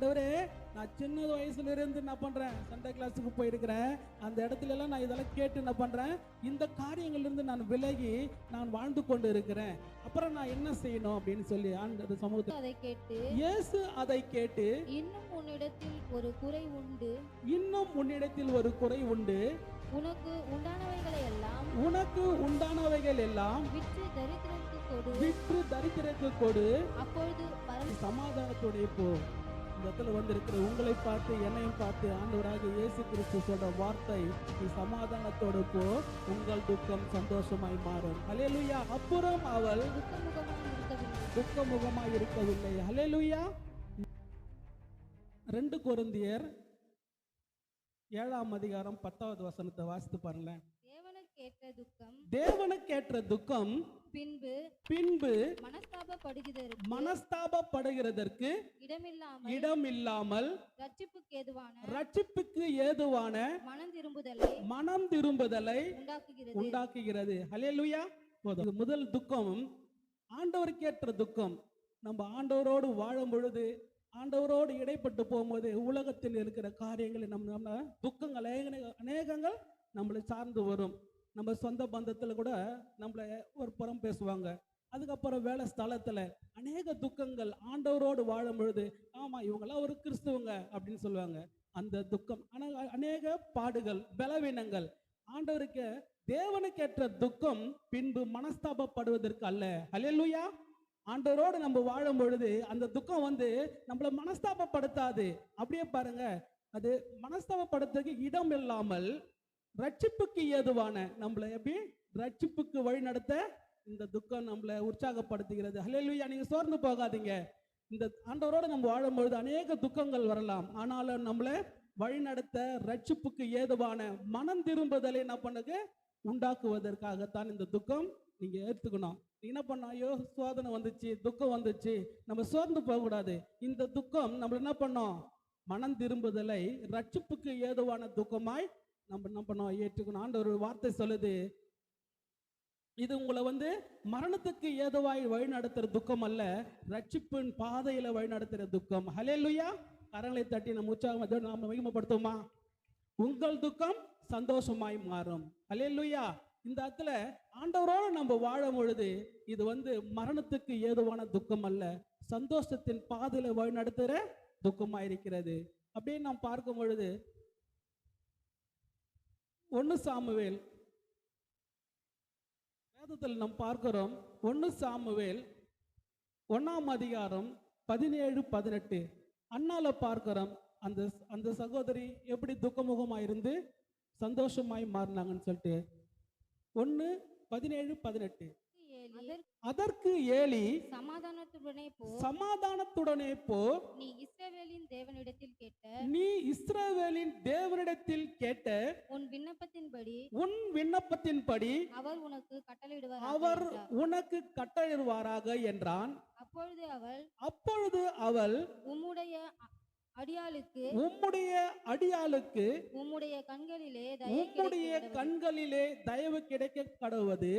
ஆண்டவரே, நான் சின்ன வயசுல இருந்து என்ன பண்றேன், சண்டே கிளாஸுக்கு போயிருக்கிறேன். அந்த இடத்துல எல்லாம் நான் இதெல்லாம் கேட்டு என்ன பண்றேன், இந்த காரியங்கள்ல இருந்து நான் விலகி நான் வாழ்ந்து கொண்டு இருக்கிறேன். அப்புறம் நான் என்ன செய்யணும் அப்படின்னு சொல்லி ஆண்டவர் சமூகத்தில் அதை கேட்டு, இயேசு அதை கேட்டு, இன்னும் உன்னிடத்தில் ஒரு குறை உண்டு, இன்னும் உன்னிடத்தில் ஒரு குறை உண்டு, உனக்கு உண்டானவைகளை எல்லாம் உனக்கு உண்டானவைகள் எல்லாம் விற்று தரித்திரருக்கு கொடு, விற்று தரித்திரருக்கு கொடு, அப்பொழுது சமாதானத்தோட போ. இந்த இடத்துல வந்திருக்கிற உங்களை பார்த்து என்னையும் பார்த்து ஆண்டவராக இயேசு கிறிஸ்து சொல்ற வார்த்தை, நீ சமாதானத்தோடு போ, உங்கள் துக்கம் சந்தோஷமாய் மாறும். ஹல்லேலூயா. அப்புறம் அவள் துக்கமுகமாய் இருக்கவில்லை. ஹல்லேலூயா. 2 கொரிந்தியர் 7ஆம் அதிகாரம் 10வது வசனத்தை வாசித்து பாருங்களேன். தேவனுக்கேற்ற துக்கம், தேவனுக்கேற்ற துக்கம் பின்பு மனஸ்தாபப்படுகிறதற்கு இடமில்லாமல் ரட்சிப்புக்கு ஏதுவான மனம் திரும்புதலை உண்டாக்குகிறது. ஹல்லேலூயா. முதல் துக்கம் ஆண்டவருக்கேற்ற துக்கம். நம்ம ஆண்டவரோடு வாழும் பொழுது, ஆண்டவரோடு இடைப்பட்டு போகும்போது உலகத்தில் இருக்கிற காரியங்களை நம்ம துக்கங்கள் அநேகங்கள் நம்மளை சார்ந்து வரும். நம்ம சொந்த பந்தத்தில் கூட நம்மளை ஒரு புறம் பேசுவாங்க. அதுக்கப்புறம் வேலை ஸ்தலத்தில் அநேக துக்கங்கள். ஆண்டவரோடு வாழும் பொழுது, ஆமாம் இவங்கெல்லாம் ஒரு கிறிஸ்துவங்க அப்படின்னு சொல்லுவாங்க. அந்த துக்கம் அநேக பாடுகள், பலவீனங்கள். ஆண்டவருக்கு தேவனுக்கேற்ற துக்கம் பின்பு மனஸ்தாபப்படுவதற்கு அல்ல. ஹல்லேலூயா. ஆண்டவரோடு நம்ம வாழும் பொழுது அந்த துக்கம் நம்மளை மனஸ்தாபப்படுத்தாது. அப்படியே பாருங்க, அது மனஸ்தாபப்படுத்துறதுக்கு இடம் இல்லாமல் ரட்சிப்புக்கு ஏதுவான, நம்மளை எப்படி ரட்சிப்புக்கு வழி நடத்த இந்த துக்கம் நம்மளை உற்சாகப்படுத்துகிறது. ஹல்லேலூயா. நீங்க சோர்ந்து போகாதீங்க. இந்த ஆண்டவரோடு நம்ம வாழும் பொழுது அநேக துக்கங்கள் வரலாம், ஆனாலும் நம்மளை வழி நடத்த ரட்சிப்புக்கு ஏதுவான மனம் திரும்புதலை என்ன பண்ணுங்க உண்டாக்குவதற்காகத்தான் இந்த துக்கம் நீங்க ஏற்றுக்கணும். என்ன பண்ண, ஐயோ சோதனை வந்துச்சு, துக்கம் வந்துச்சு, நம்ம சோர்ந்து போக கூடாது. இந்த துக்கம் நம்ம என்ன பண்ணோம், மனம் திரும்புதலை ரட்சிப்புக்கு ஏதுவான துக்கமாய் நம்ம என்ன பண்ணோம் ஏற்றுக்கணும். ஆண்டவர் வார்த்தை சொல்லுது, இது உங்களை மரணத்துக்கு ஏதுவாய் வழி நடத்துற துக்கம் அல்ல, ரட்சிப்பின் பாதையில வழி நடத்துற துக்கம். ஹல்லேலூயா. கரங்களை தட்டி நம்ம உற்சாகம் நாம மகிமைப்படுத்துமா. உங்கள் துக்கம் சந்தோஷமாய் மாறும். ஹல்லேலூயா. இந்த இடத்துல ஆண்டவரோடு நம்ம வாழும் பொழுது இது மரணத்துக்கு ஏதுவான துக்கம் அல்ல, சந்தோஷத்தின் பாதையில வழி நடத்துகிற துக்கமாக இருக்கிறது. அப்படியே நாம் பார்க்கும் பொழுது 1 சாமுவேல் வேதத்தில் நாம் பார்க்கிறோம். 1 சாமுவேல் 1ஆம் அதிகாரம் 17-18 அண்ணால பார்க்கிறோம். அந்த சகோதரி எப்படி துக்கமுகமாக இருந்து சந்தோஷமாய் மாறினாங்கன்னு சொல்லிட்டு 1:17-18. அதற்கு ஏலி சமாதானத்துடனே போ, நீ இஸ்ரவேலின் தேவனிடத்தில் கேட்ட உன் விண்ணப்பத்தின்படி அவர் உனக்கு கட்டளையிடுவாராக என்றான். அப்பொழுது அவள் உம்முடைய அடியாளுக்கு உம்முடைய கண்களிலே தயவு கிடைக்க கடவுது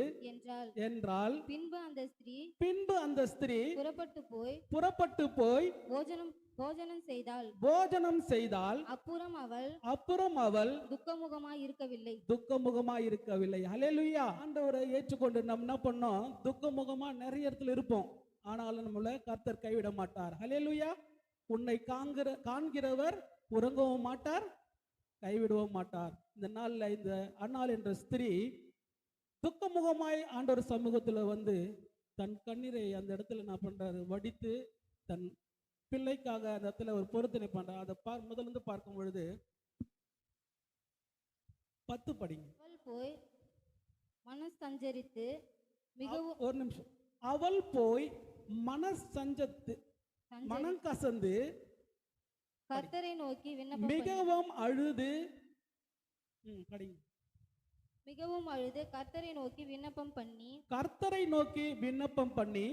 என்றால், பின்பு அந்த ஸ்திரீ புறப்பட்டு போய் போஜனம் செய்தால் அப்புறம் அவள் துக்கமுகமாய் இருக்கவில்லை. ஹல்லேலூயா. ஆண்டவரை ஏற்றுக்கொண்டு நம்ம என்ன பண்ணோம், துக்கமுகமா நிறைய இடத்துல இருப்போம், ஆனாலும் நம்மள கர்த்தர் கைவிட மாட்டார். ஹல்லேலூயா. உன்னை காண்கிறவர் உறங்கவும் மாட்டார், கைவிடவும் மாட்டார். இந்த நாள்ல இந்த அன்னாள் என்ற ஸ்திரீ துக்கமுகமாய் ஆண்டவர் சமூகத்துல தன் கண்ணீரை அந்த இடத்துல என்ன பண்றாரு, வடித்து தன் பிள்ளைக்காக அந்த இடத்துல ஒரு பொருத்தனை பண்றார். அதை முதல்ல பார்க்கும் பொழுது 10 படிங்க. போய் மனசஞ்சரித்து மிகவும் ஒரு நிமிஷம். அவள் போய் மனம் கசந்து கர்த்தரை நோக்கி மிகவும் அழுது கர்த்தரை நோக்கி விண்ணப்பம் பண்ணி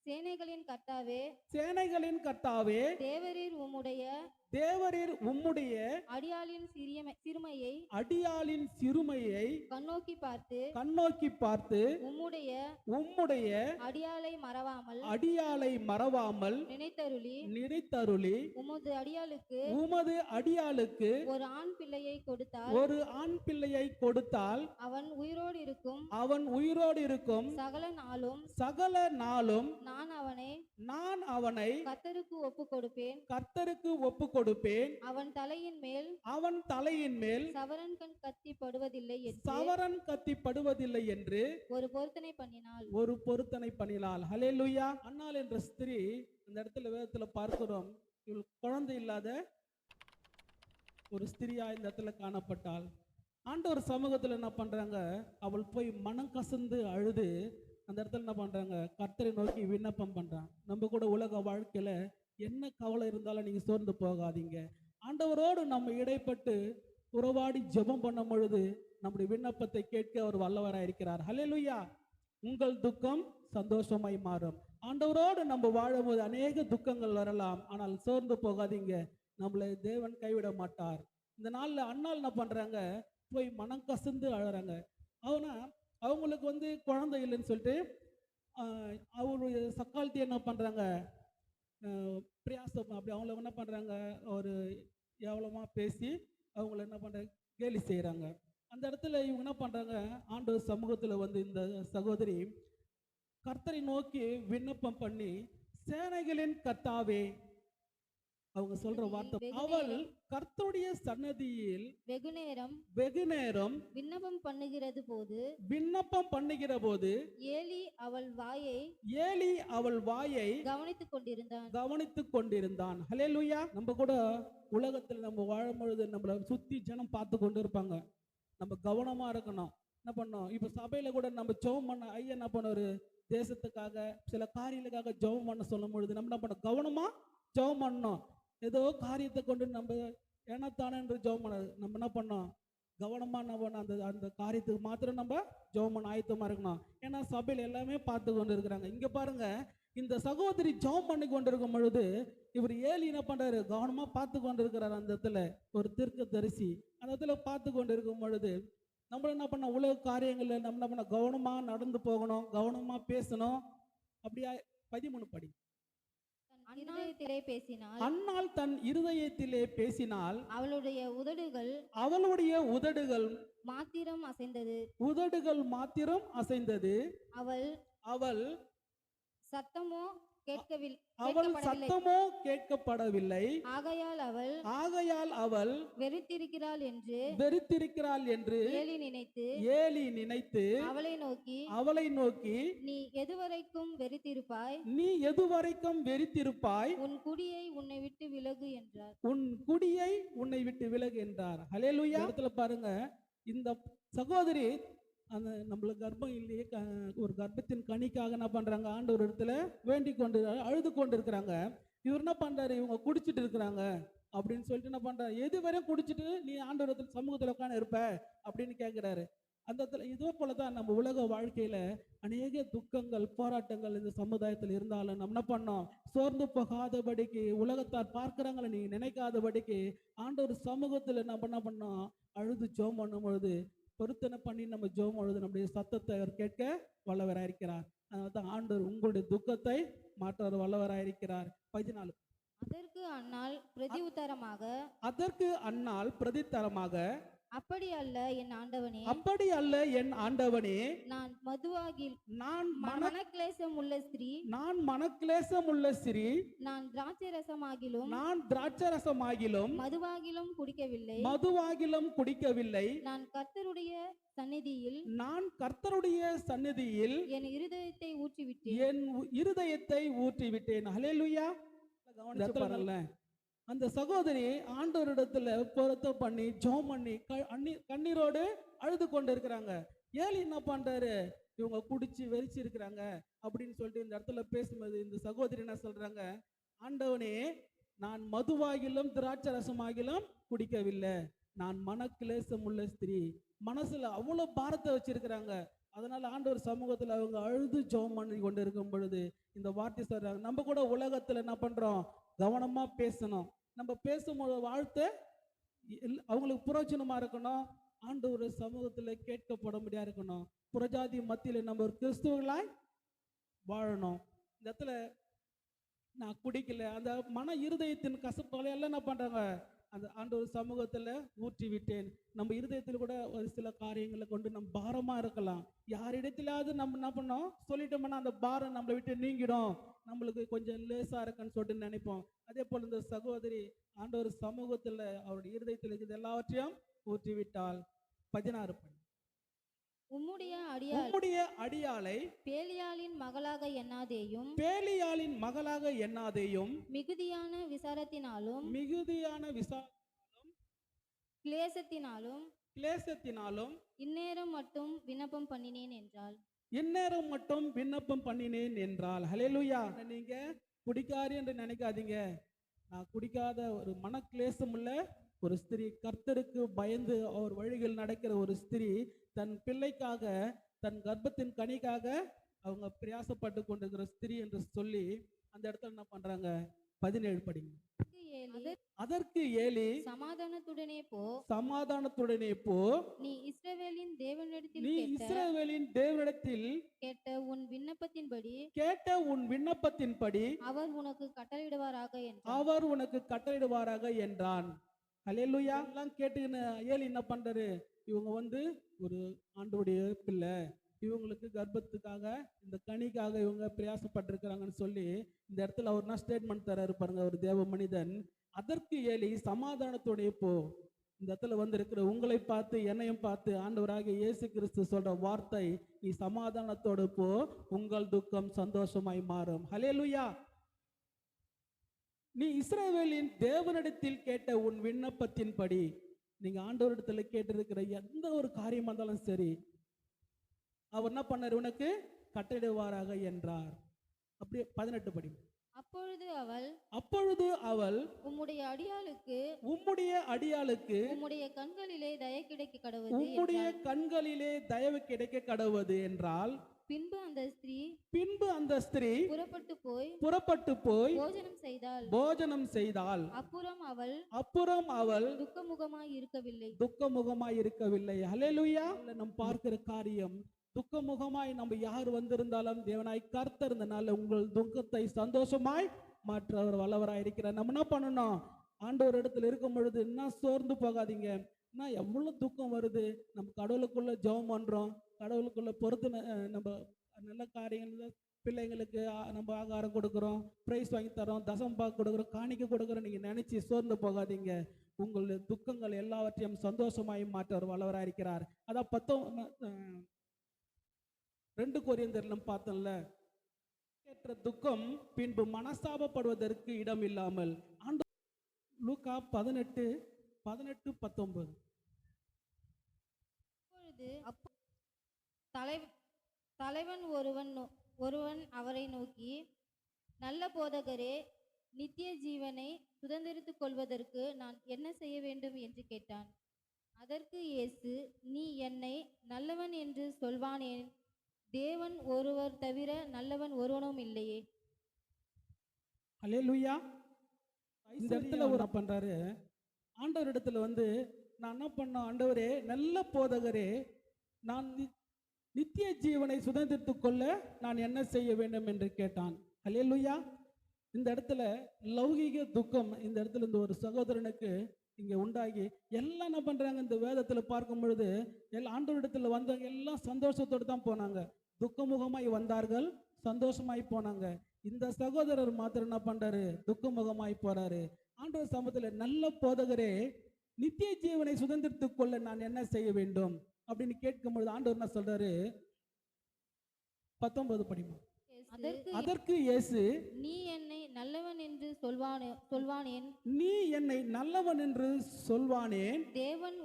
சேனைகளின் கர்த்தாவே, சேனைகளின் கர்த்தாவே, தேவரீர் உம்முடைய தேவரீர் உம்முடைய அடியாளின் சிறுமையை அடியாளின் சிறுமையை கண்ணோக்கி பார்த்து உம்முடைய அடியாளை மறவாமல் நினைத்தருளி உமது அடியாளுக்கு ஒரு ஆண் பிள்ளையை கொடுத்தால் அவன் உயிரோடு இருக்கும் சகல நாளும் நான் அவனை கர்த்தருக்கு ஒப்பு கொடுப்பேன். அவன் தலையின் மேல் சவரன் கத்தி படுவதில்லை என்று ஒரு பொருத்தனை பண்ணினாள். ஹல்லேலூயா. அன்னாள் என்ற ஸ்திரீ அந்த இடத்துல வேதத்துல பார்க்கிறோம், இவள் குழந்தை இல்லாத ஒரு ஸ்திரியா இந்த இடத்துல காணப்பட்டாள். ஆண்டவர் சமூகத்துல என்ன பண்றாங்க, அவள் போய் மனம் கசந்து அழுது அந்த இடத்துல என்ன பண்றாங்க, கர்த்தரை நோக்கி விண்ணப்பம் பண்றான். நம்ம கூட உலக வாழ்க்கையில என்ன கவலை இருந்தாலும் நீங்க சோர்ந்து போகாதீங்க. ஆண்டவரோடு நம்ம இடைப்பட்டு உறவாடி ஜெபம் பண்ணும் பொழுது நம்முடைய விண்ணப்பத்தை கேட்க அவர் வல்லவராயிருக்கிறார். ஹல்லேலூயா. உங்கள் துக்கம் சந்தோஷமாய் மாறும். ஆண்டவரோடு நம்ம வாழும்போது அநேக துக்கங்கள் வரலாம், ஆனால் சோர்ந்து போகாதீங்க, நம்மளை தேவன் கைவிட மாட்டார். இந்த நாள்ல அண்ணால் என்ன பண்றாங்க, போய் மனம் கசந்து அழறாங்க. அவங்களுக்கு குழந்தை இல்லைன்னு சொல்லிட்டு அவருடைய சக்காலத்தி என்ன பண்றாங்க, பிரயாசம் அப்படி அவங்கள என்ன பண்றாங்க, ஒரு எவ்வளோமா பேசி அவங்கள என்ன பண்றாங்க, கேலி செய்யறாங்க. அந்த இடத்துல இவங்க என்ன பண்றாங்க, ஆண்டவர் சமூகத்துல இந்த சகோதரி கர்த்தரை நோக்கி விண்ணப்பம் பண்ணி, சேனைகளின் கர்த்தாவே, அவங்க சொல்ற வார்த்தை, அவள் கர்த்தருடைய சன்னதியில் வெகுநேரம் விண்ணப்பம் பண்ணுகிற போது ஏலி அவள் வாயை கவனித்துக் கொண்டிருந்தான். ஹல்லேலூயா. நம்ம கூட உலகத்தில் நம்ம வாழும் பொழுது நம்மளை சுத்தி ஜனம் பார்த்து கொண்டு இருப்பாங்க. நம்ம கவனமா இருக்கணும். என்ன பண்ணோம், இப்ப சபையில கூட நம்ம ஜெபம் பண்ண ஐயா என்ன பண்ண, ஒரு தேசத்துக்காக சில காரியங்களுக்காக ஜெபம் பண்ண சொல்லும் பொழுது நம்ம என்ன பண்ண, கவனமா ஜெபம் பண்ணணும். ஏதோ காரியத்தை கொண்டு நம்ம ஏனத்தானே என்று ஜெபம் பண்ண, நம்ம என்ன பண்ணோம், கவனமா நம்ம அந்த காரியத்துக்கு மாத்திரம் நம்ம ஜெபம் பண்ண ஆயத்தமா இருக்கணும். ஏன்னா சபையில எல்லாமே பார்த்து கொண்டு இருக்கிறாங்க. இங்க பாருங்க, இந்த சகோதரி ஜெபம் பண்ணி கொண்டிருக்கும் பொழுது இவர் ஏலி என்ன பண்றாரு, கவனமா பார்த்து கொண்டு இருக்கிறார். அந்த இடத்துல ஒரு தீர்க்கதரிசி அந்த இடத்துல பார்த்து கொண்டு இருக்கும் பொழுது நம்ம என்ன பண்ண, உலக காரியங்கள்ல நம்ம என்ன பண்ண, கவனமா நடந்து போகணும், கவனமா பேசணும். அப்படியா 13 படி. அன்னாள் தன் இருதயத்திலே பேசினால் அவளுடைய உதடுகள் மாத்திரம் அசைந்தது. அவள் சத்தமோ கேட்கப்படவில்லை. ஆகையால் அவள் வெறித்திருக்கிறாள் என்று ஏலி நினைத்து அவளை நோக்கி நீ எதுவரைக்கும் வெறித்திருப்பாய், உன் குடியை உன்னை விட்டு விலகு என்றார். ஹல்லேலூயா. இடத்துல பாருங்க, இந்த சகோதரி அந்த நம்மளுக்கு கர்ப்பம் இல்லையே, ஒரு கர்ப்பத்தின் கனிக்காக என்ன பண்றாங்க, ஆண்டவர் இடத்துல வேண்டிக் கொண்டு அழுது கொண்டு இருக்கிறாங்க. இவர் என்ன பண்றாரு, இவங்க குடிச்சிட்டு இருக்கிறாங்க அப்படின்னு சொல்லிட்டு என்ன பண்றாரு, எது வரையும் குடிச்சிட்டு நீ ஆண்டவர் இடத்துல சமூகத்துல உட்காந்து இருப்ப அப்படின்னு கேட்கிறாரு. அந்த இதே போலதான் நம்ம உலக வாழ்க்கையில அநேக துக்கங்கள் போராட்டங்கள் இந்த சமுதாயத்தில் இருந்தாலும் நம்ம என்ன பண்ணோம், சோர்ந்து போகாதபடிக்கு, உலகத்தார் பார்க்கிறாங்கள நீ நினைக்காதபடிக்கு ஆண்டவர் சமூகத்துல நம்ம என்ன பண்ணோம், அழுது ஜெபம் பண்ணும் பொழுது பொருத்தனை பண்ணி நம்ம ஜெபம் பொழுது நம்முடைய சத்தத்தை அவர் கேட்க வல்லவராயிருக்கிறார். அதனால்தான் ஆண்டவர் உங்களுடைய துக்கத்தை மாற்ற வல்லவராயிருக்கிறார். 14. அதற்கு அன்னாள் பிரதித்தரமாக அப்படி அல்ல என் ஆண்டவனே, நான் மனக்லேசம் உள்ள ஸ்திரீ, நான் திராட்சரசமாகிலும் மதுவாகிலும் குடிக்கவில்லை. நான் கர்த்தருடைய சந்நிதியில் என் இருதயத்தை ஊற்றிவிட்டேன். ஹல்லேலூயா. கவனிச்சு அந்த சகோதரி ஆண்டவரிடத்துல பொருத்தம் பண்ணி ஜெபம் பண்ணி கண்ணீரோடு அழுது கொண்டு இருக்கிறாங்க. ஏலி என்ன பண்றாரு, இவங்க குடிச்சு வெறிச்சு இருக்கிறாங்க அப்படின்னு சொல்லிட்டு இந்த இடத்துல பேசும்போது இந்த சகோதரி என்ன சொல்றாங்க, ஆண்டவனே, நான் மதுவாகிலும் திராட்சரசமாகிலும் குடிக்கவில்லை, நான் மனக்லேசம் உள்ள ஸ்திரீ. மனசுல அவ்வளவு பாரத்தை வச்சிருக்கிறாங்க. அதனால ஆண்டவர் சமூகத்துல அவங்க அழுது ஜெபம் பண்ணி கொண்டு இருக்கும் பொழுது இந்த வார்த்தை சொல்றாங்க. நம்ம கூட உலகத்துல என்ன பண்றோம், கவனமா பேசணும். நம்ம பேசும்போது வாழ்த்து அவங்களுக்கு புரோஜனமா இருக்கணும். ஆண்டவர் சமூகத்துல கேட்கப்பட முடியா இருக்கணும். புறஜாதி மத்தியில நம்ம ஒரு கிறிஸ்துவர்களாய் வாழணும். இந்த இடத்துல நான் குடிக்கல, அந்த மன இருதயத்தின் கசப்புகளை எல்லாம் என்ன பண்றாங்க, அந்த ஆண்டவர் சமூகத்துல ஊற்றி விட்டேன். நம்ம இருதயத்தில் கூட ஒரு சில காரியங்களை கொண்டு நம்ம பாரமா இருக்கலாம். யாரிடத்திலாவது நம்ம என்ன பண்ணோம் சொல்லிட்டோம்னா அந்த பாரம் நம்மளை விட்டு நீங்கிடும், நம்மளுக்கு கொஞ்சம் லேசா இருக்குன்னு சொல்லிட்டு நினைப்போம். அதே போல இந்த சகோதரி ஆண்டவர் சமூகத்துல அவருடைய இருதயத்தில் இருக்கிறது எல்லாவற்றையும் ஊற்றி விட்டால். 16 உம்முடைய அடியாளை பேலியாளின் மகளாக எண்ணாதேயும் மிகுதியான விசாரத்தினாலும் கிளேசத்தினாலும் இந்நேரம் மட்டும் விண்ணப்பம் பண்ணினேன் என்றாள். ஹல்லேலூயா. நீங்க குடிக்காரி என்று நினைக்காதீங்க. நான் குடிக்காத ஒரு மன கிளேசம் உள்ள ஒரு ஸ்திரீ, கர்த்தருக்கு பயந்து அவர் வழிகள் நடக்கிற ஒரு ஸ்திரீ, தன் பிள்ளைக்காக, தன் கர்ப்பத்தின் கனிக்காக அவங்க பிரயாசப்பட்டு கொண்டிருக்கிற ஸ்திரீ என்று சொல்லி அந்த இடத்துல என்ன பண்றாங்க, 17 படிங்க. அதற்கு ஏலி சமாதானத்துடனே போ, நீ இஸ்ரவேலின் தேவனிடத்தில் கேட்ட உன் விண்ணப்பத்தின்படி அவர் உனக்கு கட்டளையிடுவாராக என்றான். ஹல்லேலூயா. எல்லாம் கேட்டுக்கின்னு ஏலி என்ன பண்றாரு, இவங்க ஒரு ஆண்டவருடைய பிள்ளை, இவங்களுக்கு கர்ப்பத்துக்காக இந்த கனிக்காக இவங்க பிரயாசப்பட்டிருக்கிறாங்கன்னு சொல்லி இந்த இடத்துல அவர் என்ன ஸ்டேட்மெண்ட் தராரு பாருங்க, ஒரு தேவ மனிதன். அதற்கு ஏலி சமாதானத்தோடைய போ. இந்த இடத்துல இருக்கிற உங்களை பார்த்து என்னையும் பார்த்து ஆண்டவராகிய இயேசு கிறிஸ்து சொல்ற வார்த்தை, நீ சமாதானத்தோடு போ, உங்கள் துக்கம் சந்தோஷமாய் மாறும். ஹல்லேலூயா. நீ இஸ்ரவேலின் தேவனிடத்தில் கேட்ட உன் விண்ணப்பத்தின்படி, நீங்க ஆண்டவரிடத்துல கேட்டிருக்கிற எந்த ஒரு காரியமா இருந்தாலும் சரி, அவர் என்ன பண்ணார், உனக்கு கட்டளையிடுவாராக என்றார். அப்படியே 18 படி. அப்பொழுது அவள் உம்முடைய அடியாளுக்கு உம்முடைய கண்களிலே தயவு கிடைக்க கடவுது என்றால், பின்பு அந்த ஸ்திரீ புறப்பட்டு போய் போஜனம் செய்தாள். அப்புறம் அவள் துக்கமுகமாய் இருக்கவில்லை. ஹல்லேலூயா. நம்ம பார்க்கிற காரியம், துக்கமுகமாய் நம்ம யார் வந்திருந்தாலும் தேவனாய் கர்த்தர் இந்த நாள்ல உங்கள் துக்கத்தை சந்தோஷமாய் மாற்ற அவர் வல்லவராய் இருக்கிறார். நம்ம என்ன பண்ணணும், ஆண்டவர் இடத்துல இருக்கும் பொழுது என்ன சோர்ந்து போகாதீங்க. நான் எவ்வளவு துக்கம் வருது, நம்ம கடவுளுக்குள்ள ஜெபம் பண்றோம், கடவுளுக்குள்ள பொறுத்து நம்ம நல்ல காரியங்கள், பிள்ளைங்களுக்கு நம்ம ஆகாரம் கொடுக்குறோம், பிரைஸ் வாங்கி தரோம், தசம்பா கொடுக்குறோம், காணிக்க கொடுக்குறோம், நீங்க நினைச்சு சோர்ந்து போகாதீங்க. உங்களுடைய துக்கங்கள் எல்லாவற்றையும் சந்தோஷமாய் மாற்ற அவர் வல்லவராய் இருக்கிறார். அதான் 2 கொரிந்தியர்ல பார்த்தோம்ல, ஏற்ற துக்கம் பின்பு மனஸ்தாபப்படுவதற்கு இடம் இல்லாமல். லூக்கா 18:19. தலைவன் ஒருவன் அவரை நோக்கி, நல்ல போதகரே, நித்திய ஜீவனை சுதந்திரித்துக் கொள்வதற்கு நான் என்ன செய்ய வேண்டும் என்று கேட்டான். அதற்கு இயேசு, நீ என்னை நல்லவன் என்று சொல்வானேன்? தேவன் ஒருவர் தவிர நல்லவன் ஒருவனும் இல்லையே. ஹல்லேலூயா. இந்த இடத்துல ஒரு பண்றாரு, ஆண்டவர் இடத்துல நான் என்ன பண்ண, ஆண்டவரே நல்ல போதகரே, நான் நித்திய ஜீவனை சுதந்திரித்துக் கொள்ள நான் என்ன செய்ய வேண்டும் என்று கேட்டான். ஹல்லேலூயா. இந்த இடத்துல லௌகிக துக்கம் இந்த இடத்துல இந்த ஒரு சகோதரனுக்கு இங்க உண்டாகி எல்லாம் என்ன பண்றாங்க, இந்த வேதத்துல பார்க்கும் பொழுது எல்லாம் ஆண்டவரிடத்துல வந்தவங்க எல்லாம் சந்தோஷத்தோடு தான் போனாங்க, துக்கமுகமாய் வந்தார்கள், சந்தோஷமாய் போனாங்க. இந்த சகோதரர் மாத்திரம் என்ன பண்றாரு, துக்கமுகமாய் போறாரு. ஆண்டவர் சமூகத்துல நல்ல போதகரே, நித்திய ஜீவனை சுதந்திரித்துக் கொள்ள நான் என்ன செய்ய வேண்டும் அப்படின்னு கேட்கும் பொழுது ஆண்டவர் என்ன சொல்றாரு, 19 படிமா. அதற்கு இயேசு, நீ என்னை நல்லவன் என்று சொல்வானேன்? நீ என்னை நல்லவன் என்று சொல்வானேன்? தேவன்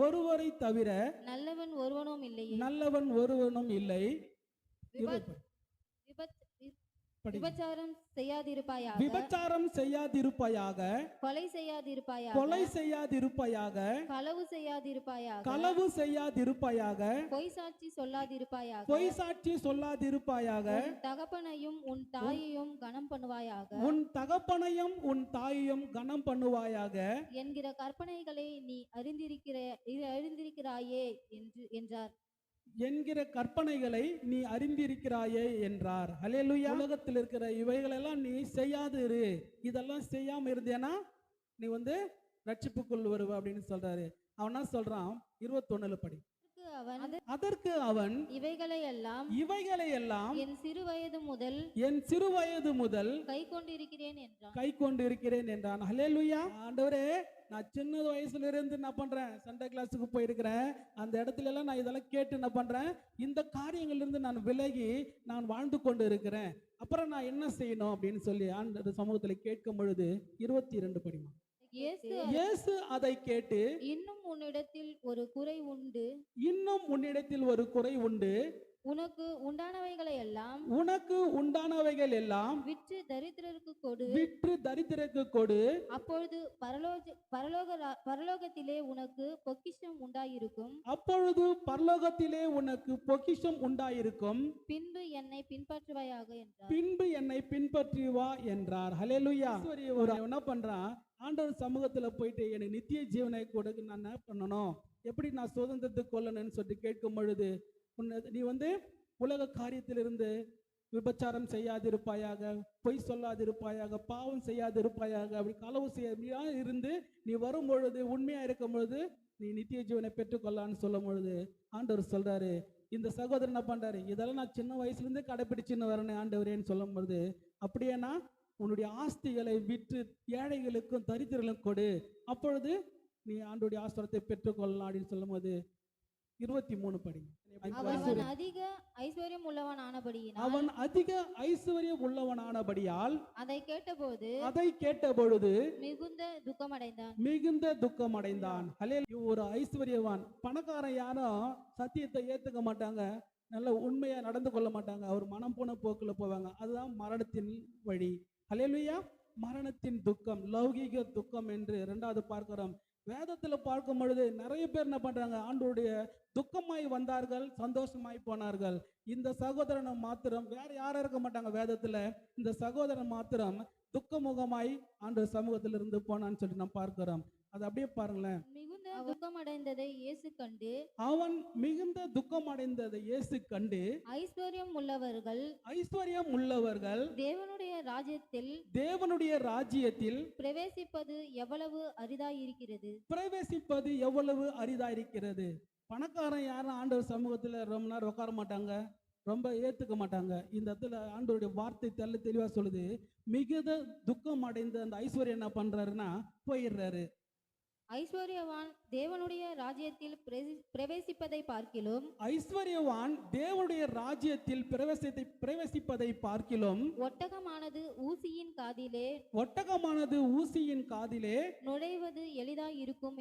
ஒருவரை தவிர நல்லவன் ஒருவனும் இல்லை. படி. விபச்சாரம் செய்யாதிருப்பாயாக, விபச்சாரம் செய்யாதிருப்பாயாக, கொலை செய்யாதிருப்பாயாக, கொலை செய்யாதிருப்பாயாக, களவு செய்யாதிருப்பாயாக, களவு செய்யாதிருப்பாயாக, பொய் சாட்சி சொல்லாதிருப்பாயாக, பொய் சாட்சி சொல்லாதிருப்பாயாக, உன் தகப்பனையும் உன் தாயையும் கனம் பண்ணுவாயாக உன் தகப்பனையும் உன் தாயையும் கனம் பண்ணுவாயாக என்கிற கற்பனைகளை நீ அறிந்திருக்கிறாயே என்றார். என்கிற கற்பனைகளை நீ அறிந்திருக்கிறாயே என்றார். ஹல்லேலூயா. உலகத்தில் இருக்கிற இவைகளெல்லாம் நீ செய்யாது இரு. இதெல்லாம் செய்யாம இருந்தேனா நீ ரட்சிப்புக்குள் வருவ அப்படின்னு சொல்றாரு. அவனா சொல்றான் 21 படி. அதற்கு அவன் இவைகளையெல்லாம் என் சிறு வயது முதல் கை கொண்டிருக்கிறேன் என்றான். ஹல்லேலூயா. ஆண்டவரே, நான் சின்ன வயசுல இருந்து என்ன பண்றேன், சண்டே கிளாஸுக்கு போயிருக்கிறேன். அந்த இடத்துல எல்லாம் நான் இதெல்லாம் கேட்டு என்ன பண்றேன், இந்த காரியங்கள்ல இருந்து நான் விலகி நான் வாழ்ந்து கொண்டு இருக்கிறேன். அப்புறம் நான் என்ன செய்யணும் அப்படின்னு சொல்லி ஆண்டவர் சமூகத்துல கேட்கும் பொழுது 22 படிமா. இயேசு அதை கேட்டு, இன்னும் உன்னிடத்தில் ஒரு குறை உண்டு, உனக்கு உண்டானவைகள் எல்லாம் விற்று தரித்திரருக்கு கொடு, அப்பொழுது பரலோகத்திலே உனக்கு பொக்கிஷம் உண்டாயிருக்கும், பின்பு என்னை பின்பற்றி வா என்றார். ஹல்லேலூயா. என்ன பண்றான், ஆண்டவர் சமூகத்துல போயிட்டு எனக்கு நித்திய ஜீவனை கொடுக்க நான் என்ன பண்ணணும், எப்படி நான் சுதந்திரத்தை கொள்ளணும்னு சொல்லிட்டு கேட்கும் பொழுது, நீ உலக காரியத்திலிருந்து விபச்சாரம் செய்யாதிருப்பாயாக, பொய் சொல்லாதிருப்பாயாக, பாவம் செய்யாதிருப்பாயாக, அப்படி களவு செய்ய இருந்து நீ வரும் பொழுது, உண்மையா இருக்கும் பொழுது நீ நித்திய ஜீவனை பெற்றுக்கொள்ளான்னு சொல்லும் பொழுது ஆண்டவர் சொல்றாரு, இந்த சகோதரன் என்ன பண்றாரு, இதெல்லாம் நான் சின்ன வயசுல இருந்தே கடைபிடிச்சுன்னு வரேன் ஆண்டவரேன்னு சொல்லும் பொழுது, அப்படியேனா உன்னுடைய ஆஸ்திகளை விற்று ஏழைகளுக்கும் தரித்திரர்களுக்கும் கொடு, அப்பொழுது நீ ஆண்டவருடைய ஆசீர்வாதத்தை பெற்றுக்கொள்ளலாம் அப்படின்னு சொல்லும் போது 23 படி. அவன் அதிக ஐஸ்வர்யம் உள்ளவனானபடியால் அதை கேட்டபொழுது மிகுந்த துக்கமடைந்தான். ஒரு ஐஸ்வர்யவான், பணக்காரன் யாரும் சத்தியத்தை ஏத்துக்க மாட்டாங்க, நல்ல உண்மையா நடந்து கொள்ள மாட்டாங்க, அவர் மனம் போன போக்குல போவாங்க. அதுதான் மரணத்தின் வழி. ஹல்லேலூயா. மரணத்தின் துக்கம், லௌகீக துக்கம் என்று 2வது பார்க்கிறோம். வேதத்துல பார்க்கும் பொழுது நிறைய பேர் என்ன பண்றாங்க, ஆண்டவருடைய துக்கமாய் வந்தார்கள், சந்தோஷமாய் போனார்கள். இந்த சகோதரனை மாத்திரம், வேற யாரும் இருக்க மாட்டாங்க வேதத்துல, இந்த சகோதரன் மாத்திரம் துக்கமுகமாய் ஆண்டவர் சமூகத்துல இருந்து போனான்னு சொல்லி நம்ம பார்க்கிறோம். அது அப்படியே பாருங்களேன். அவன் மிகுந்த துக்கம் அடைந்ததை இயேசு கண்டு, ஐஸ்வர்யம் உள்ளவர்கள் தேவனுடைய ராஜ்யத்தில் பிரவேசிப்பது எவ்வளவு அரிதாயிருக்கிறது. பணக்காரன் யாரும் ஆண்டவர் சமூகத்துல ரொம்ப நேரம் உட்கார மாட்டாங்க, ரொம்ப ஏத்துக்க மாட்டாங்க. இந்த இடத்துல ஆண்டவருடைய வார்த்தை தெளிவா சொல்லுது, மிகுந்த துக்கம் அடைந்த அந்த ஐஸ்வர்யம் என்ன பண்றாருன்னா போயிடுறாரு. ஐஸ்வர்யவான் தேவனுடைய ராஜ்யத்தில் பிரவேசிப்பதை பார்க்கிலும் ஒட்டகமானது ஊசியின் காதிலே நுழைவது எளிதாயிருக்கும்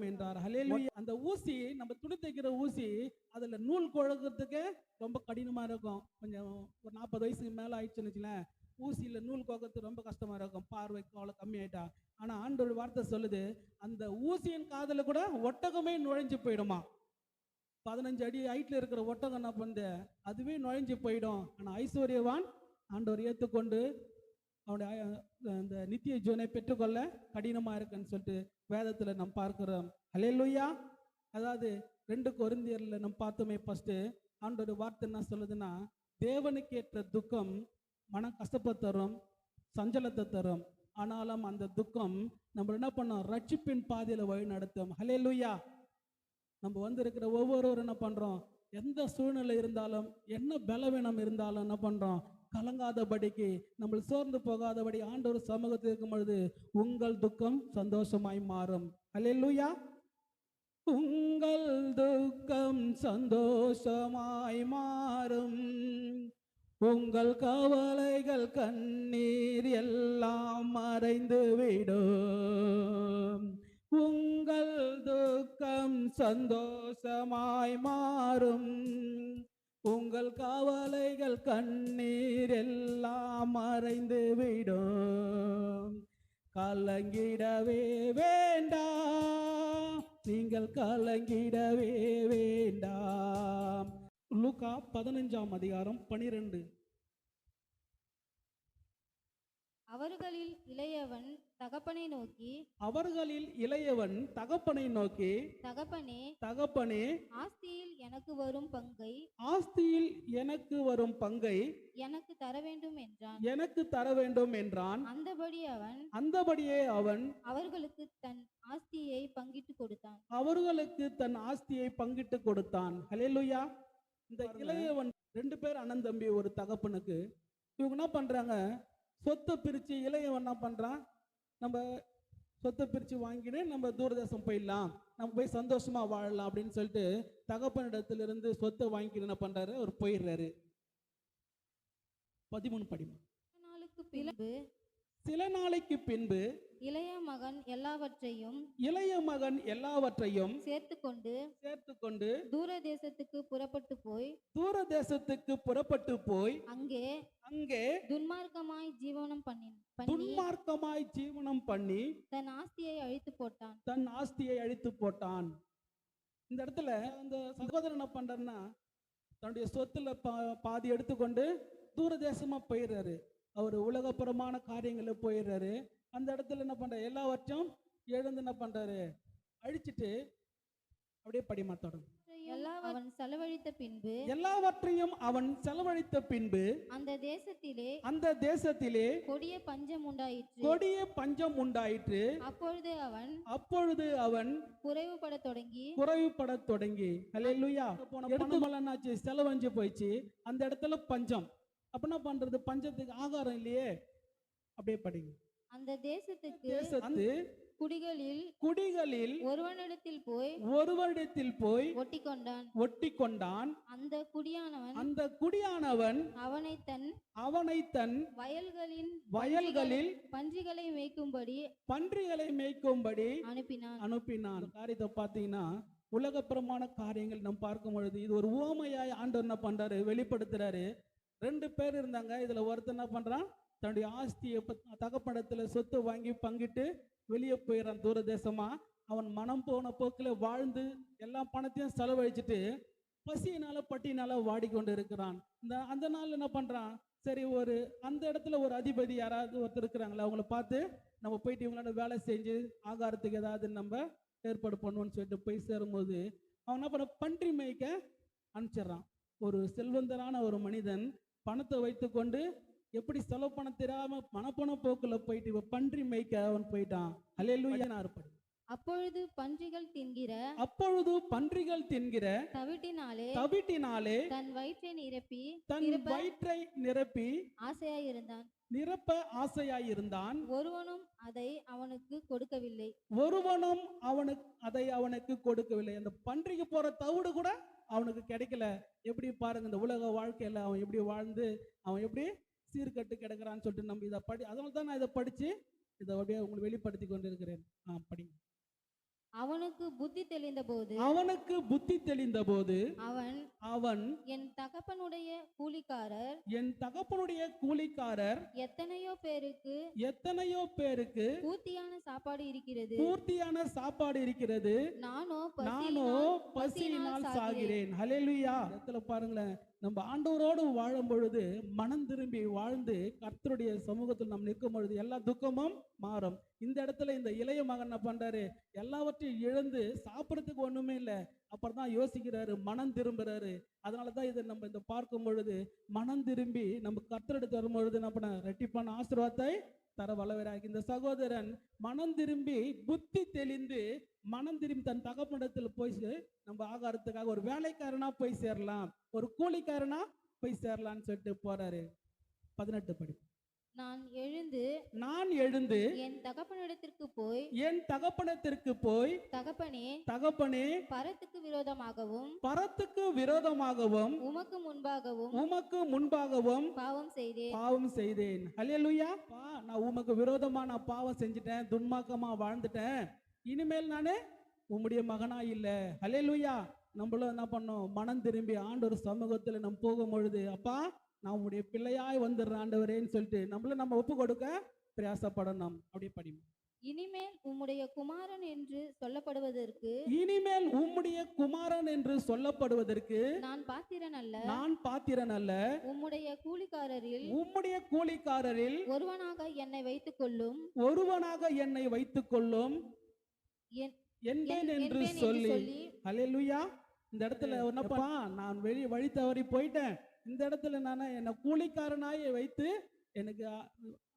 என்றார். ஹல்லேலூயா. அந்த ஊசி, நம்ம துணி தைக்கிற ஊசி, அதுல நூல் கோர்க்கிறதுக்கு ரொம்ப கடினமா இருக்கும். கொஞ்சம் ஒரு 40 வயசுக்கு மேல ஆயிடுச்சுன்னு வச்சுங்களேன், ஊசியில நூல் கோர்க்கறது ரொம்ப கஷ்டமா இருக்கும், பார்வைக்கு அவ்வளவு கம்மியாயிட்டா. ஆனா ஆண்டவர் வார்த்தை சொல்லுது, அந்த ஊசியின் காதுல கூட ஒட்டகமே நுழைஞ்சு போயிடுமா. 15 அடி ஹைட்ல இருக்கிற ஒட்டகம் என்ன பண்ணுது, அதுவே நுழைஞ்சு போயிடும். ஆனா ஐஸ்வர்யவான் ஆண்டவர் ஏற்றுக்கொண்டு அவனுடைய அந்த நித்திய ஜீவனை பெற்றுக்கொள்ள கடினமா இருக்குன்னு சொல்லிட்டு வேதத்துல நம்ம பார்க்கிறோம். ஹல்லேலூயா. அதாவது 2 கொரிந்தியர்ல நம்ம பார்த்தோமே, ஃபர்ஸ்ட் ஆண்டவர் வார்த்தை என்ன சொல்லுதுன்னா, தேவனுக்கு ஏற்ற துக்கம் மனம் கஷ்டப்பை தரும், சஞ்சலத்தை தரும். ஆனாலும் அந்த துக்கம் நம்ம என்ன பண்ணோம், ரட்சிப்பின் பாதையில வழி நடத்தும். ஹல்லேலூயா. நம்ம இருக்கிற ஒவ்வொருவரும் என்ன பண்றோம், எந்த சூழ்நிலை இருந்தாலும், என்ன பலவீனம் இருந்தாலும் என்ன பண்றோம், கலங்காதபடிக்கு, நம்ம சோர்ந்து போகாதபடி ஆண்டவர் சமூகத்தில் இருக்கும் பொழுது உங்கள் துக்கம் சந்தோஷமாய் மாறும். ஹல்லேலூயா. உங்கள் துக்கம் சந்தோஷமாய் மாறும், உங்கள் கவலைகள் கண்ணீர் எல்லாம் மறைந்து விடும். உங்கள் துக்கம் சந்தோஷமாய் மாறும், உங்கள் கவலைகள் கண்ணீர் எல்லாம் மறைந்து விடும். கலங்கிடவே வேண்டாம், நீங்கள் கலங்கிடவே வேண்டாம். லூக்கா 15:12. அவர்களில் இளையவன் தகப்பனை நோக்கி, தகப்பனே, தகப்பனே, ஆஸ்தியில் எனக்கு வரும் பங்கை எனக்கு தர வேண்டும் என்றான். அந்தபடியே அவன் அவர்களுக்கு தன் ஆஸ்தியை பங்கிட்டு கொடுத்தான். ஹல்லேலூயா. இந்த இளையவன் 2 பேர் அண்ணன் தம்பி ஒரு தகப்பனுக்கு. இவங்க என்ன பண்றாங்க, சொத்தை பிரிச்சு, இளையவன் என்ன பண்றான், நம்ம சொத்தை பிரிச்சு வாங்கிட்டு நம்ம தூரதேசம் போயிடலாம், நம்ம போய் சந்தோஷமா வாழலாம் அப்படின்னு சொல்லிட்டு தகப்பனிடத்திலிருந்து சொத்தை வாங்கிட்டு என்ன பண்றாரு, அவர் போயிடுறாரு. 13 படிமா. சில நாளைக்கு பின்பு இளைய மகன் எல்லாவற்றையும் சேர்த்துக்கொண்டு தூரதேசத்துக்கு புறப்பட்டு போய் அங்கே துன்மார்க்கமாய் ஜீவனம் பண்ணி தன் ஆஸ்தியை அழித்து போட்டான். இந்த இடத்துல அந்த சகோதரன் என்ன பண்றாருன்னா, தன்னுடைய சொத்துல பாதி எடுத்துக்கொண்டு தூரதேசமா போயிடுறாரு. அவர் உலகப்புறமான காரியங்களை போயிடுறாரு. அந்த இடத்துல என்ன பண்றாரு, எல்லாவற்றையும் எழுந்து என்ன பண்றாரு, அழிச்சிட்டு அப்படியே படிமாத்தோடும். எல்லாவற்றையும் அவன் செலவழித்த பின்பு அந்த தேசத்திலே கொடிய பஞ்சம் உண்டாயிற்று. அப்பொழுது அவன் குறைவுபடத் தொடங்கி ஹல்லேலூயா. எடுத்து செலவழிஞ்சு போயிடுச்சு. அந்த இடத்துல பஞ்சம். அப்ப என்ன பண்றது, பஞ்சத்துக்கு ஆகாரம் இல்லையே. அப்படியே படிங்க. அந்த தேசத்துக்கு குடிகளில் ஒருவனிடத்தில் போய் ஒட்டிக்கொண்டான். அந்த குடியானவன் அவனை தன் வயல்களில் பன்றிகளை மேய்க்கும்படி அனுப்பினான். காரியத்தை பார்த்தீங்கன்னா, உலகப்புறமான காரியங்கள் நம்ம பார்க்கும் பொழுது இது ஒரு உவமையாய் ஆண்டவர் என்ன பண்றாரு, வெளிப்படுத்துறாரு. 2 பேர் இருந்தாங்க. இதுல ஒருத்தர் என்ன பண்றான், தன்னுடைய ஆஸ்தியை தகப்பனிடத்துல சொத்து வாங்கி பங்கிட்டு வெளியே போயிடறான் தூரதேசமா. அவன் மனம் போன போக்கில் வாழ்ந்து எல்லா பணத்தையும் செலவழிச்சிட்டு பசியினால பட்டினால வாடிக்கொண்டு இருக்கிறான். அந்த நாள் என்ன பண்றான், சரி அந்த இடத்துல ஒரு அதிபதி யாராவது ஒருத்தர் இருக்கிறாங்களா, அவங்கள பார்த்து நம்ம போயிட்டு இவங்களோட வேலை செஞ்சு ஆகாரத்துக்கு ஏதாவது நம்ம ஏற்பாடு பண்ணுவோம்னு சொல்லிட்டு போய் சேரும்போது அவன் என்ன பண்ண, பன்றி மேய்க்க அனுப்பிச்சிடறான். ஒரு செல்வந்தரான ஒரு மனிதன் பணத்தை வைத்துக்கொண்டு எப்படி செலவு பண்ண தெரியாம மனப்பண போக்குல போயிட்டு பன்றி மேய்க்க அவன் போயிட்டான். ஹல்லேலூயா. அப்பொழுது பன்றிகள் தின்கிற தவிட்டினாலே தன் வயிற்றை நிரப்பி ஆசையாயிருந்தான். ஒருவனும் அதை அவனுக்கு கொடுக்கவில்லை. அந்த பன்றிக்கு போற தவிடு கூட அவனுக்கு கிடைக்கல. எப்படி பாருங்க, இந்த உலக வாழ்க்கையில அவன் எப்படி வாழ்ந்து அவன் எப்படி சீர்கட்டு கிடக்கிறான்னு சொல்லிட்டு நம்ம இதை அதனால தான் நான் இதை படிச்சு இதை அப்படியே உங்களுக்கு வெளிப்படுத்தி கொண்டு இருக்கிறேன். படிங்க. அவனுக்கு புத்தி தெளிந்த போது அவன் என் தகப்பனுடைய கூலிக்காரர் எத்தனையோ பேருக்கு பூர்த்தியான சாப்பாடு இருக்கிறது, நானோ பசியினால் சாகிறேன். ஹல்லேலூயா. இடத்துல பாருங்களேன், நம்ம ஆண்டவரோடு வாழும் பொழுது மனம் திரும்பி வாழ்ந்து கர்த்தருடைய சமூகத்தில் நம்ம நிற்கும் பொழுது எல்லா துக்கமும் மாறும். இந்த இடத்துல இந்த இளைய மகன் என்ன பண்றாரு, எல்லாவற்றையும் இழந்து சாப்பிடறதுக்கு ஒண்ணுமே இல்லை. அப்புறம் தான் யோசிக்கிறாரு, மனம் திரும்புறாரு. அதனாலதான் இதை நம்ம இந்த பார்க்கும் பொழுது மனம் திரும்பி நம்ம கர்த்தரெடுத்து வரும் பொழுது என்ன பண்ண, ரெட்டிப்பான ஆசீர்வாதத்தை தர வல்லவராகி இந்த சகோதரன் மனம் திரும்பி புத்தி தெளிந்து மனம் திரும்பி தன் தகப்பனிடத்தில் போய் நம்ம ஆகாரத்துக்காக ஒரு வேலைக்காரனா போய் சேரலாம், ஒரு கூலிக்காரனா போய் சேரலாம்னு சொல்லிட்டு போறாரு. 18 படி. நான் எழுந்து என் தகப்பனிடத்திற்கு போய் தகப்பனே பரத்துக்கு விரோதமாகவும் உமக்கு முன்பாகவும் பாவம் செய்தேன். ஹல்லேலூயா. நான் உமக்கு விரோதமா நான் பாவம் செஞ்சுட்டேன், துன்மார்க்கமா வாழ்ந்துட்டேன். இனிமேல் நானே உம்முடைய மகனா இல்ல. ஹல்லேலூயா. நம்மளும் என்ன பண்ணோம், மனம் திரும்பி ஆண்டவர் சமூகத்துல நம்ம போகும் பொழுது, அப்பா நான் உடைய பிள்ளையாய் வந்துடுறேன் ஆண்டவரேன்னு சொல்லிட்டு நம்மளும் நம்ம ஒப்பு கொடுக்க பிரயாசப்படணும். அப்படி படிமா. இனிமேல் உம்முடைய குமாரன் என்று சொல்லப்படுவதற்கு இனிமேல் உம்முடைய குமாரன் என்று சொல்லப்படுவதற்கு நான் பாத்திரன் அல்ல, நான் பாத்திரன் அல்ல, உம்முடைய கூலிக்காரரில் உம்முடைய கூலிக்காரரில் ஒருவனாக என்னை வைத்துக் கொள்ளும் ஒருவனாக என்னை வைத்துக் கொள்ளும் என்பேன் என்று சொல்லி. ஹல்லேலூயா. இந்த இடத்துல என்னப்பா, நான் வழி தவறி போயிட்டேன், இந்த இடத்துல நான் என்னை கூலிக்காரனாய் வைத்து எனக்கு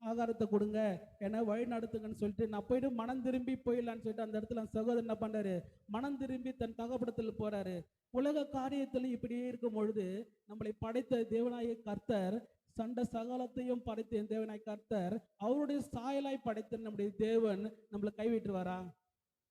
ஆகாரத்தை கொடுங்க, என்னை வழி நடத்துங்கன்னு சொல்லிட்டு நான் போயிட்டு மனம் திரும்பி போயிடலான்னு சொல்லிட்டு அந்த இடத்துல சகோதரன் என்ன பண்றாரு, மனம் திரும்பி தன் தகப்படத்தில் போறாரு. உலக காரியத்துல இப்படியே இருக்கும் பொழுது நம்மளை படைத்த தேவனாய கர்த்தர், சண்ட சகலத்தையும் படைத்த தேவனாய் கர்த்தர், அவருடைய சாயலாய் படைத்த நம்முடைய தேவன் நம்மளை கைவிட்டுருவாரா?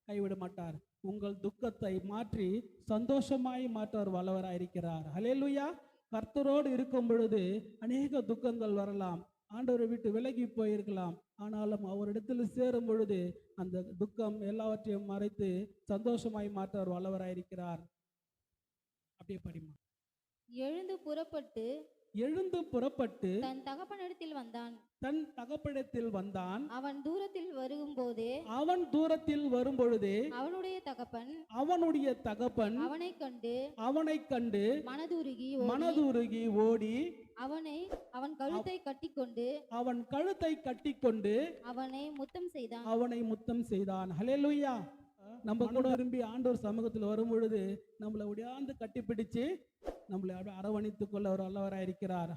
கைவிட மாட்டார். உங்கள் துக்கத்தை மாற்றி சந்தோஷமாய் மாற்ற வல்லவராய் இருக்கிறார். ஹல்லேலூயா. கர்த்தரோடு இருக்கும் பொழுது அநேக துக்கங்கள் வரலாம், ஆண்டவரை விட்டு விலகி போயிருக்கலாம், ஆனாலும் அவரிடத்தில் சேரும் பொழுது அந்த துக்கம் எல்லாவற்றையும் மறைத்து சந்தோஷமாய் மாற்ற வல்லவராய் இருக்கிறார். அப்படியே படிமா. எழுந்து புறப்பட்டு தன் தகப்பனிடத்தில் வந்தான். தன் தகப்பனிடத்தில் வந்தான். அவன் தூரத்தில் வரும் பொழுதே அவனுடைய தகப்பன் அவனைக் கண்டு மனதுருகி ஓடி அவன் கழுத்தை கட்டிக்கொண்டு அவனை முத்தம் செய்தான். ஹல்லேலூயா. நம்ம கூட விரும்பி ஆண்டவர் சமூகத்தில் வரும் பொழுது நம்மளை உடையாந்து கட்டிப்பிடிச்சு நம்மளை அரவணைத்துக் கொள்ள ஒரு வல்லவராய் இருக்கிறார்.